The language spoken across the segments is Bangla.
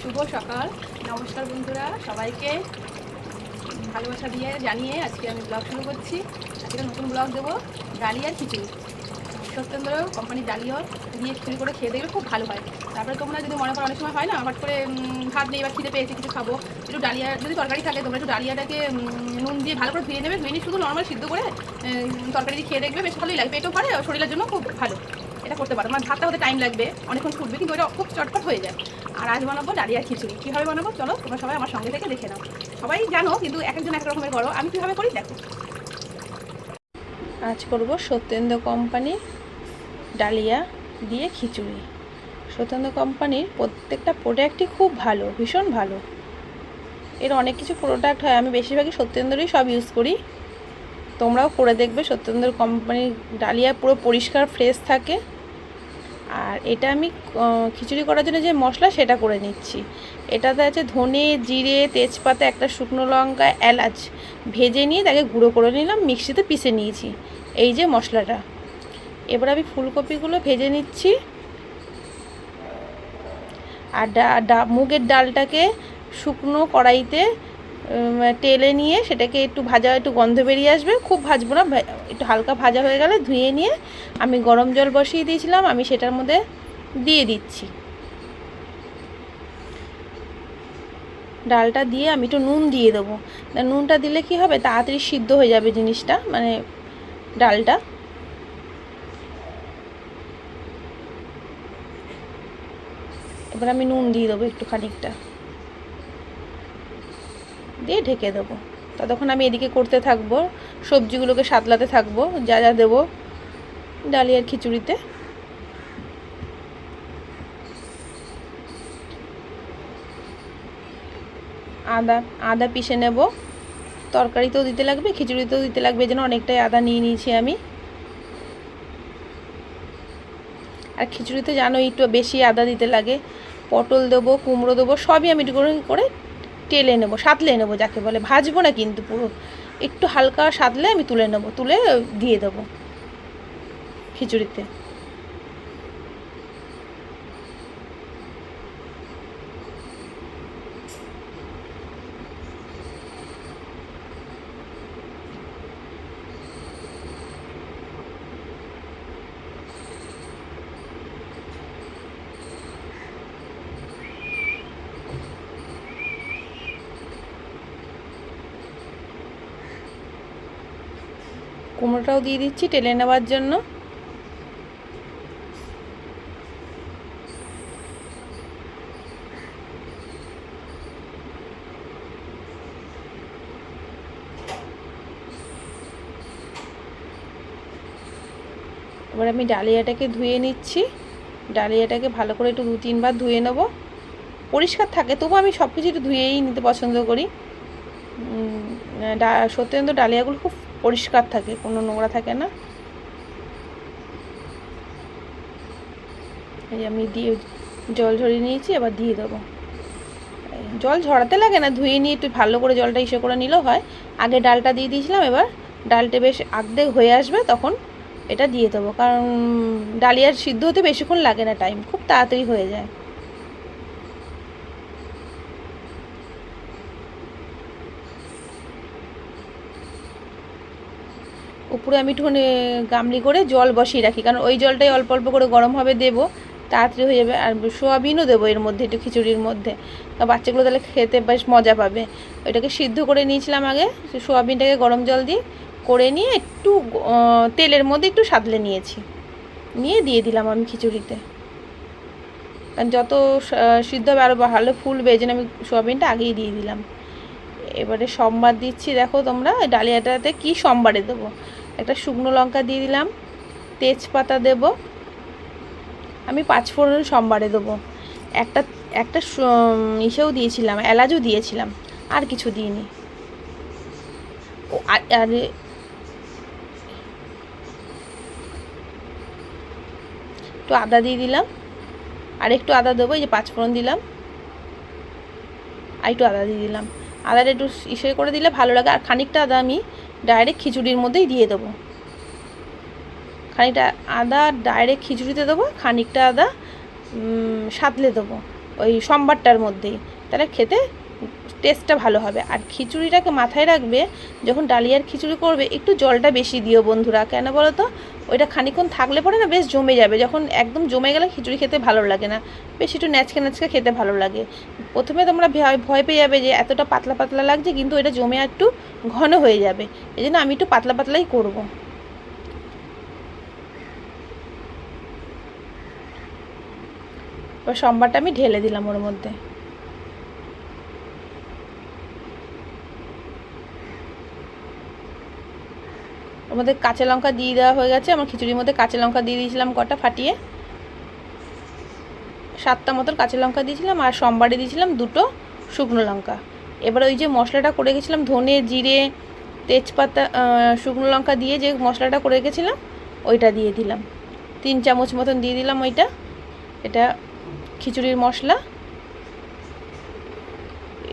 শুভ সকাল। নমস্কার বন্ধুরা, সবাইকে ভালোবাসা দিয়ে জানিয়ে আজকে আমি ব্লগ শুরু করছি। আজকে নতুন ব্লগ দেবো ডালিয়ার খিচুড়ি। সত্যেন্দ্র কোম্পানির ডালিয়া দিয়ে খিচুড়ি করে খেয়ে দেখবে, খুব ভালো হয়। তারপরে তোমরা যদি মনে করো, অনেক সময় হয় না, হঠাৎ করে ভাত নেই বা খিদে পেয়েছে কিছু খাবো, একটু ডালিয়া যদি তরকারি থাকে তোমরা একটু ডালিয়াটাকে নুন দিয়ে ভালো করে ধুয়ে নেবে, ধুয়ে নিয়ে শুধু নর্মাল সিদ্ধ করে তরকারি দিয়ে খেয়ে দেখবে, বেশ ভালোই লাগে, পেটও ভরে, শরীরের জন্য খুব ভালো। এটা করতে পারো। আমার ভাতটা হতে টাইম লাগবে, অনেকক্ষণ ফুটবে, কিন্তু ওটা খুব চটপট হয়ে যায়। আর আজ বানাবো ডালিয়ার খিচুড়ি। কীভাবে বানাবো চলো তোমরা সবাই আমার সঙ্গে থেকে দেখে নাও। সবাই জানো, কিন্তু এক একজন এক রকমের করো, আমি কীভাবে করি দেখো। আজ করব সত্যেন্দ্র কোম্পানির ডালিয়া দিয়ে খিচুড়ি। সত্যেন্দ্র কোম্পানির প্রত্যেকটা প্রোডাক্টই খুব ভালো, ভীষণ ভালো। এর অনেক কিছু প্রোডাক্ট হয়, আমি বেশিরভাগই সত্যেন্দ্রই সব ইউজ করি। তোমরাও করে দেখবে, সত্যেন্দ্র কোম্পানির ডালিয়া পুরো পরিষ্কার ফ্রেশ থাকে। আর এটা আমি খিচুড়ি করার জন্য যে মশলা সেটা করে নিচ্ছি। এটাতে আছে ধনে, জিরে, তেজপাতা, একটা শুকনো লঙ্কা, এলাচ ভেজে নিয়ে তাকে গুঁড়ো করে নিলাম, মিক্সিতে পিষে নিয়েছি। এই যে মশলাটা। এবার আমি ফুলকপিগুলো ভেজে নিচ্ছি। আর মুগের ডালটাকে শুকনো কড়াইতে টেলে নিয়ে সেটাকে একটু ভাজা, একটু গন্ধ বেরিয়ে আসবে, খুব ভাজবো না, একটু হালকা ভাজা হয়ে গেলে ধুয়ে নিয়ে আমি গরম জল বসিয়ে দিয়েছিলাম, আমি সেটার মধ্যে দিয়ে দিচ্ছি। ডালটা দিয়ে আমি একটু নুন দিয়ে দেবো। নুনটা দিলে কি হবে, তাড়াতাড়ি সিদ্ধ হয়ে যাবে জিনিসটা, মানে ডালটা। এবার আমি নুন দিয়ে দেবো একটু খানিকটা, দিয়ে ঢেকে দেবো। ততক্ষণ আমি এদিকে করতে থাকবো, সবজিগুলোকে সাতলাতে থাকবো, যা যা দেবো ডালিয়ার খিচুড়িতে। আদা আদা পিষে নেব, তরকারিতেও দিতে লাগবে, খিচুড়িতেও দিতে লাগবে, এই জন্য অনেকটাই আদা নিয়ে নিয়েছি আমি। আর খিচুড়িতে জানো একটু বেশি আদা দিতে লাগে। পটল দেবো, কুমড়ো দেবো, সবই আমি একটু করে টেলে নেবো, সাঁতলে নেবো, যাকে বলে। ভাজবো না কিন্তু, পুরো একটু হালকা সাঁতলে আমি তুলে নেবো, তুলে দিয়ে দেবো খিচুড়িতে। কুমড়োটাও দিয়ে দিচ্ছি টেলে নেওয়ার জন্য। এবার আমি ডালিয়াটাকে ধুয়ে নিচ্ছি। ডালিয়াটাকে ভালো করে একটু 2-3 বার ধুয়ে নেব, পরিষ্কার থাকে, তবু আমি সব কিছু একটু ধুয়েই নিতে পছন্দ করি। সত্যি কিন্তু ডালিয়াগুলো খুব পরিষ্কার থাকে, কোনো নোংরা থাকে না। এই আমি দিয়ে জল ঝরিয়ে নিয়েছি, এবার দিয়ে দেবো। জল ঝরাতে লাগে না, ধুয়ে নিয়ে একটু ভালো করে জলটা ইসে করে নিলেও হয়। আগে ডালটা দিয়ে দিয়েছিলাম, এবার ডালটা বেশ আর্ধেক হয়ে আসবে তখন এটা দিয়ে দেবো, কারণ ডালিয়ার সিদ্ধ হতে বেশিক্ষণ লাগে না, টাইম খুব তাড়াতাড়ি হয়ে যায়। উপরে আমি একটুখানি গামলি করে জল বসিয়ে রাখি, কারণ ওই জলটাই অল্প অল্প করে গরম হবে দেবো, তাড়াতাড়ি হয়ে যাবে। আর সোয়াবিনও দেবো এর মধ্যে, একটু খিচুড়ির মধ্যে, বাচ্চাগুলো তাহলে খেতে বেশ মজা পাবে। ওইটাকে সিদ্ধ করে নিয়েছিলাম আগে, সোয়াবিনটাকে গরম জল দিয়ে করে নিয়ে একটু তেলের মধ্যে একটু সাঁতলে নিয়েছি, নিয়ে দিয়ে দিলাম আমি খিচুড়িতে। কারণ যত সিদ্ধ হবে আরও ভালো ফুলবে, এই জন্য আমি সোয়াবিনটা আগেই দিয়ে দিলাম। এবারে সম্বার দিচ্ছি, দেখো তোমরা ডালিয়াটাতে কি সম্বারে দেবো। একটা শুকনো লঙ্কা দিয়ে দিলাম, তেজপাতা দেব, আমি 5 ফোড়ন সম্বারে দেবো। একটা একটা ইসেও দিয়েছিলাম, এলাচও দিয়েছিলাম, আর কিছু দিইনি। আর একটু আদা দিয়ে দিলাম, আর একটু আদা দেবো, এই যে 5 ফোড়ন দিলাম, আর একটু আদা দিয়ে দিলাম। আদাটা একটু ইসে করে দিলে ভালো লাগে। আর খানিকটা আদা আমি ডাইরেক্ট খিচুড়ির মধ্যেই দিয়ে দেবো, খানিকটা আদা ডাইরেক্ট খিচুড়িতে দেবো, খানিকটা আদা সাঁতলে দেবো, ওই সোমবারটার মধ্যেই, তাহলে খেতে টেস্টটা ভালো হবে। আর খিচুড়িটাকে মাথায় রাখবে, যখন ডালিয়ার খিচুড়ি করবে একটু জলটা বেশি দিও বন্ধুরা। কেন বলো তো, ওইটা খানিক্ষণ থাকলে পরে না বেশ জমে যাবে, যখন একদম জমে গেলে খিচুড়ি খেতে ভালো লাগে না, বেশ একটু ন্যাচকে ন্যাচকে খেতে ভালো লাগে। প্রথমে তোমরা ভয় পেয়ে যাবে যে এতটা পাতলা পাতলা লাগছে, কিন্তু এটা জমে একটু ঘন হয়ে যাবে, এই জন্য আমি একটু পাতলা পাতলাই করব। এবার সোমবারটা আমি ঢেলে দিলাম ওর মধ্যে। ওর মধ্যে কাঁচা লঙ্কা দিয়ে দেওয়া হয়ে গেছে, আমার খিচুড়ির মধ্যে কাঁচা লঙ্কা দিয়ে দিয়েছিলাম কটা ফাটিয়ে, 7টা মতন কাঁচা লঙ্কা দিয়েছিলাম, আর সোমবারে দিয়েছিলাম 2টো শুকনো লঙ্কা। এবার ওই যে মশলাটা করে গেছিলাম ধনে জিরে তেজপাতা শুকনো লঙ্কা দিয়ে যে মশলাটা করে গেছিলাম ওইটা দিয়ে দিলাম, 3 চামচ মতন দিয়ে দিলাম ওইটা। এটা খিচুড়ির মশলা।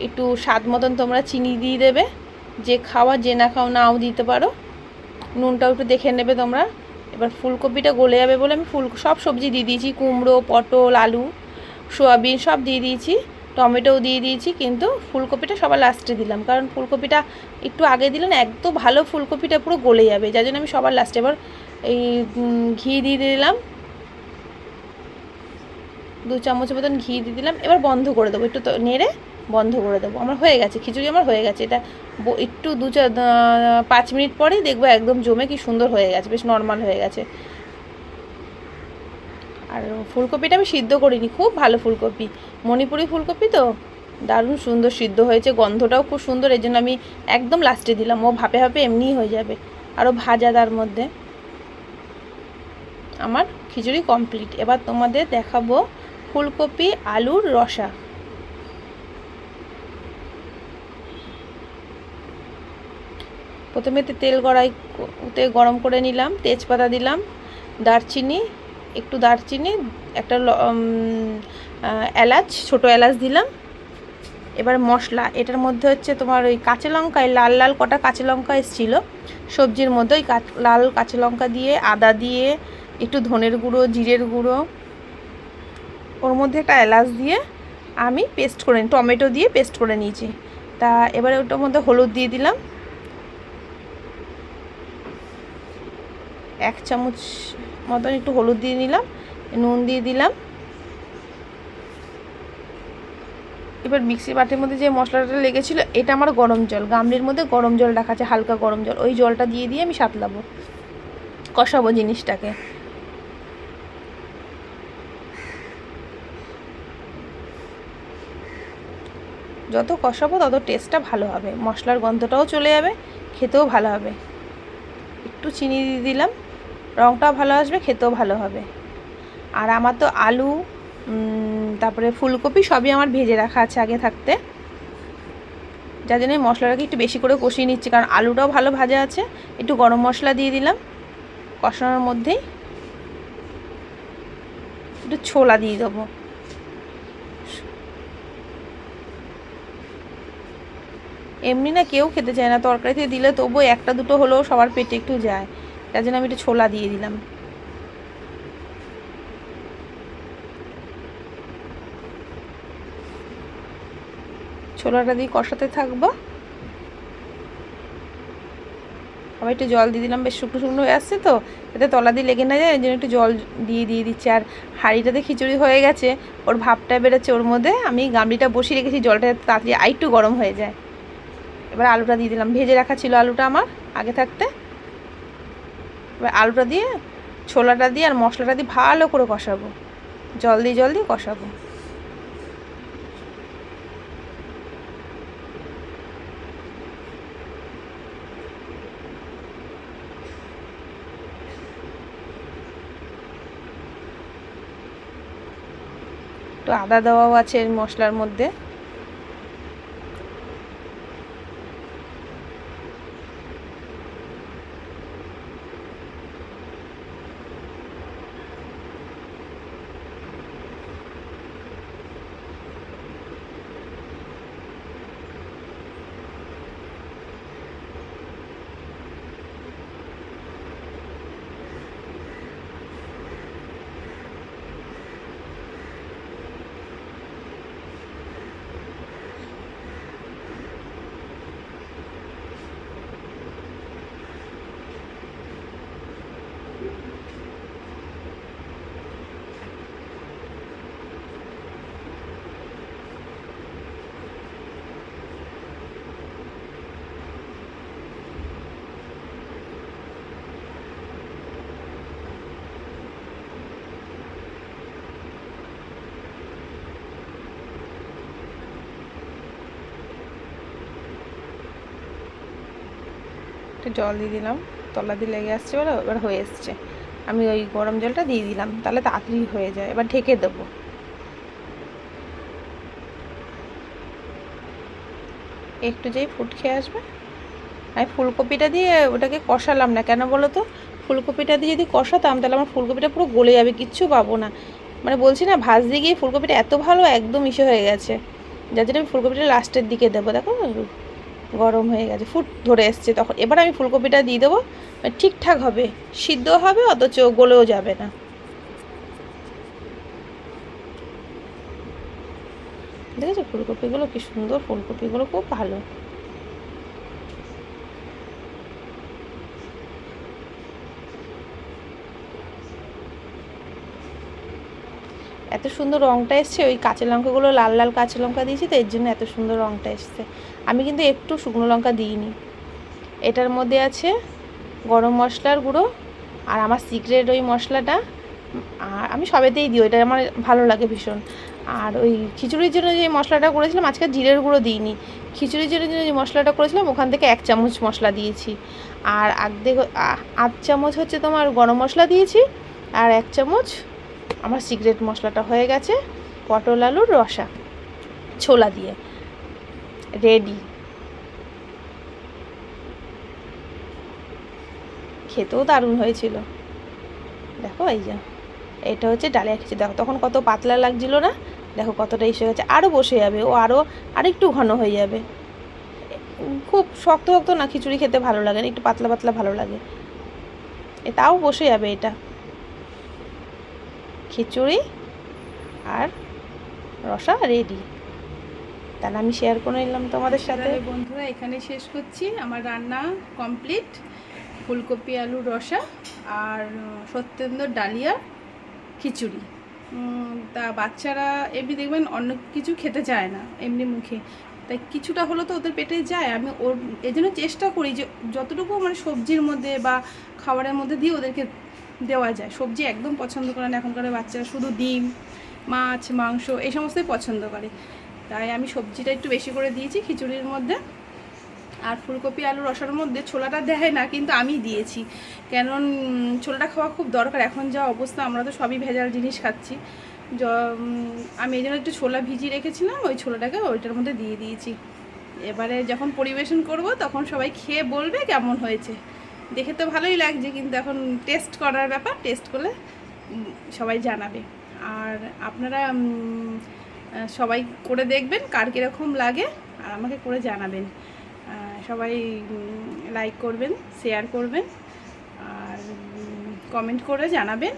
একটু স্বাদ মতন তোমরা চিনি দিয়ে দেবে, যে খাওয়া যে না খাও নাও দিতে পারো, নুনটাও একটু দেখে নেবে তোমরা। এবার ফুলকপিটা গলে যাবে বলে আমি সব সবজি দিয়ে দিয়েছি, কুমড়ো পটল আলু সোয়াবিন সব দিয়ে দিয়েছি, টমেটোও দিয়ে দিয়েছি, কিন্তু ফুলকপিটা সবার লাস্টে দিলাম, কারণ ফুলকপিটা একটু আগে দিলে না একদম ভালো ফুলকপিটা পুরো গলে যাবে, যার জন্য আমি সবার লাস্টে। এবার এই ঘি দিয়ে দিলাম, 2 চামচ মতন ঘি দিয়ে দিলাম। এবার বন্ধ করে দেবো, একটু নেড়ে বন্ধ করে দেবো। আমার হয়ে গেছে খিচুড়ি, আমার হয়ে গেছে। এটা একটু 5 মিনিট পরেই দেখবো একদম জমে কি সুন্দর হয়ে গেছে, বেশ নর্মাল হয়ে গেছে। আর ফুলকপিটা আমি সিদ্ধ করিনি, খুব ভালো ফুলকপি, মণিপুরি ফুলকপি তো দারুণ সুন্দর সিদ্ধ হয়েছে, গন্ধটাও খুব সুন্দর, এই জন্য আমি একদম লাস্টে দিলাম। ও ভাপে ভাপে এমনিই হয়ে যাবে, আরও ভাজা তার মধ্যে। আমার খিচুড়ি কমপ্লিট। এবার তোমাদের দেখাবো ফুলকপি আলুর রসা। প্রথমে তেল কড়াইতে গরম করে নিলাম, তেজপাতা দিলাম, দারচিনি একটা এলাচ, ছোটো এলাচ দিলাম। এবার মশলা, এটার মধ্যে হচ্ছে তোমার ওই কাঁচা লঙ্কায় লাল লাল কটা কাঁচা লঙ্কা এসেছিলো সবজির মধ্যে, ওই লাল কাঁচা লঙ্কা দিয়ে, আদা দিয়ে, একটু ধনের গুঁড়ো জিরের গুঁড়ো, ওর মধ্যে একটা এলাচ দিয়ে আমি পেস্ট করে টমেটো দিয়ে পেস্ট করে নিয়েছি। তা এবারে ওটার মধ্যে হলুদ দিয়ে দিলাম, 1 চামচ মতন একটু হলুদ দিয়ে নিলাম, নুন দিয়ে দিলাম। এবার মিক্সি বাটির মধ্যে যে মশলাটা লেগেছিলো, এটা আমার গরম জল, গামলির মধ্যে গরম জল রাখা আছে, হালকা গরম জল, ওই জলটা দিয়ে আমি সাতলাবো, কষাবো জিনিসটাকে। যত কষাবো তত টেস্টটা ভালো হবে, মশলার গন্ধটাও চলে যাবে, খেতেও ভালো হবে। একটু চিনি দিয়ে দিলাম, রঙটাও ভালো আসবে, খেতেও ভালো হবে। আর আমার তো আলু তারপরে ফুলকপি সবই আমার ভেজে রাখা আছে আগে থাকতে, যার জন্য মশলাটাকে একটু বেশি করে কষিয়ে নিচ্ছি, কারণ আলুটাও ভালো ভাজা আছে। একটু গরম মশলা দিয়ে দিলাম, কষানোর মধ্যেই একটু ছোলা দিয়ে দেবো। এমনি না কেউ খেতে চায় না, তরকারিতে দিলে তবুও 1টা 2টো হলেও সবার পেটে একটু যায়, তার জন্য আমি একটু ছোলা দিয়ে দিলাম। ছোলাটা দিয়ে কষাতে থাকবো। আবার একটু জল দিয়ে দিলাম, বেশ শুকনো শুকনো হয়ে আসছে তো, যাতে তলা দিয়ে লেগে না যায়, এই জন্য একটু জল দিয়ে দিচ্ছি। আর হাঁড়িটাতে খিচুড়ি হয়ে গেছে, ওর ভাপটা বেরোচ্ছে, ওর মধ্যে আমি গামলিটা বসিয়ে রেখেছি, জলটা তাড়াতাড়ি আরেকটু গরম হয়ে যায়। এবার আলুটা দিয়ে দিলাম, ভেজে রাখা ছিল আলুটা আমার আগে থাকতে। এবার আলুটা দিয়ে ছোলাটা দিয়ে আর মশলাটা দিয়ে ভালো করে কষাবো, জল দিয়ে কষাবো। একটু আদা দেওয়াও আছে মশলার মধ্যে। একটু জল দিয়ে দিলাম, তলা দিয়ে লেগে আসছে বলে এবার হয়ে এসছে। আমি ওই গরম জলটা দিয়ে দিলাম, তাহলে তাড়াতাড়ি হয়ে যায়। এবার ঢেকে দেবো। একটু যেই ফুট খেয়ে আসবে, আমি ফুলকপিটা দিয়ে ওটাকে কষালাম না, কেন বলো তো? ফুলকপিটা দিয়ে যদি কষাতাম তাহলে আমার ফুলকপিটা পুরো গলে যাবে, কিচ্ছু পাবো না। মানে বলছি না, ভাজতে গিয়ে ফুলকপিটা এত ভালো একদম ইসে হয়ে গেছে, যার জন্য আমি ফুলকপিটা লাস্টের দিকে দেবো। দেখো গরম হয়ে গেছে, ফুট ধরে এসছে, তখন এবার আমি ফুলকপিটা দিয়ে দেবো। ঠিকঠাক হবে, সিদ্ধ হবে অথচ গলেও যাবে না। দেখেছো ফুলকপিগুলো কি সুন্দর, ফুলকপিগুলো খুব ভালো। এত সুন্দর রঙটা এসছে, ওই কাঁচা লঙ্কাগুলো লাল লাল কাঁচা লঙ্কা দিয়েছি তো, এর জন্য এত সুন্দর রঙটা এসছে। আমি কিন্তু একটু শুকনো লঙ্কা দিইনি। এটার মধ্যে আছে গরম মশলার গুঁড়ো, আর আমার সিক্রেট ওই মশলাটা, আর আমি সবেতেই দিই, ওইটা আমার ভালো লাগে ভীষণ। আর ওই খিচুড়ির জন্য যে মশলাটা করেছিলাম, আজকে জিরের গুঁড়ো দিইনি, খিচুড়ির জন্য যে মশলাটা করেছিলাম ওখান থেকে 1 চামচ মশলা দিয়েছি। আর 8 চামচ হচ্ছে তোমার গরম মশলা দিয়েছি, আর 1 চামচ আমার সিক্রেট মশলাটা। হয়ে গেছে পটল আলুর রসা ছোলা দিয়ে রেডি। খেতেও দারুণ হয়েছিল। দেখো এই যে এটা হচ্ছে ডালিয়া খিচুড়ি, দেখো তখন কত পাতলা লাগছিল না, দেখো কতটা এসে গেছে। আরও বসে যাবে, ও আরেকটু ঘন হয়ে যাবে। খুব শক্ত শক্ত না, খিচুড়ি খেতে ভালো লাগে না, একটু পাতলা পাতলা ভালো লাগে। তাও বসে যাবে এটা। খিচুড়ি আর রসা রেডি। তাহলে আমি শেয়ার করে নিলাম তোমাদের সাথে। বন্ধুরা এখানে শেষ করছি, আমার রান্না কমপ্লিট। ফুলকপি আলুর রসা আর সত্যেন্দ্র ডালিয়া খিচুড়ি। তা বাচ্চারা এমনি দেখবেন অন্য কিছু খেতে চায় না এমনি মুখে, তাই কিছুটা হলো তো ওদের পেটে যায়। আমি ওর এই জন্য চেষ্টা করি যে যতটুকু মানে সবজির মধ্যে বা খাবারের মধ্যে দিয়ে ওদেরকে দেওয়া যায়। সবজি একদম পছন্দ করে না এখনকার বাচ্চারা, শুধু ডিম মাছ মাংস এই সমস্তই পছন্দ করে। তাই আমি সবজিটা একটু বেশি করে দিয়েছি খিচুড়ির মধ্যে। আর ফুলকপি আলু রসার মধ্যে ছোলাটা দেয় না, কিন্তু আমি দিয়েছি, কারণ ছোলাটা খাওয়া খুব দরকার। এখন যা অবস্থা, আমরা তো সবই ভেজাল জিনিস খাচ্ছি। আমি এই জন্য একটু ছোলা ভিজিয়ে রেখেছিলাম, ওই ছোলাটাকে ওইটার মধ্যে দিয়ে দিয়েছি। এবারে যখন পরিবেশন করব তখন সবাই খেয়ে বলবে কেমন হয়েছে। দেখে তো ভালোই লাগছে, কিন্তু এখন টেস্ট করার ব্যাপার, টেস্ট করলে সবাই জানাবে। আর আপনারা সবাই করে দেখবেন কার কীরকম লাগে, আর আমাকে করে জানাবেন। সবাই লাইক করবেন, শেয়ার করবেন, আর কমেন্ট করে জানাবেন।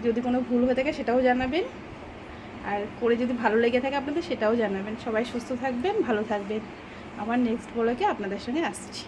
যদি কোনো ভুল হয়ে থাকে সেটাও জানাবেন, আর করে যদি ভালো লেগে থাকে আপনাদের সেটাও জানাবেন। সবাই সুস্থ থাকবেন, ভালো থাকবেন। আবার নেক্সট ব্লগে আপনাদের সঙ্গে আসছি।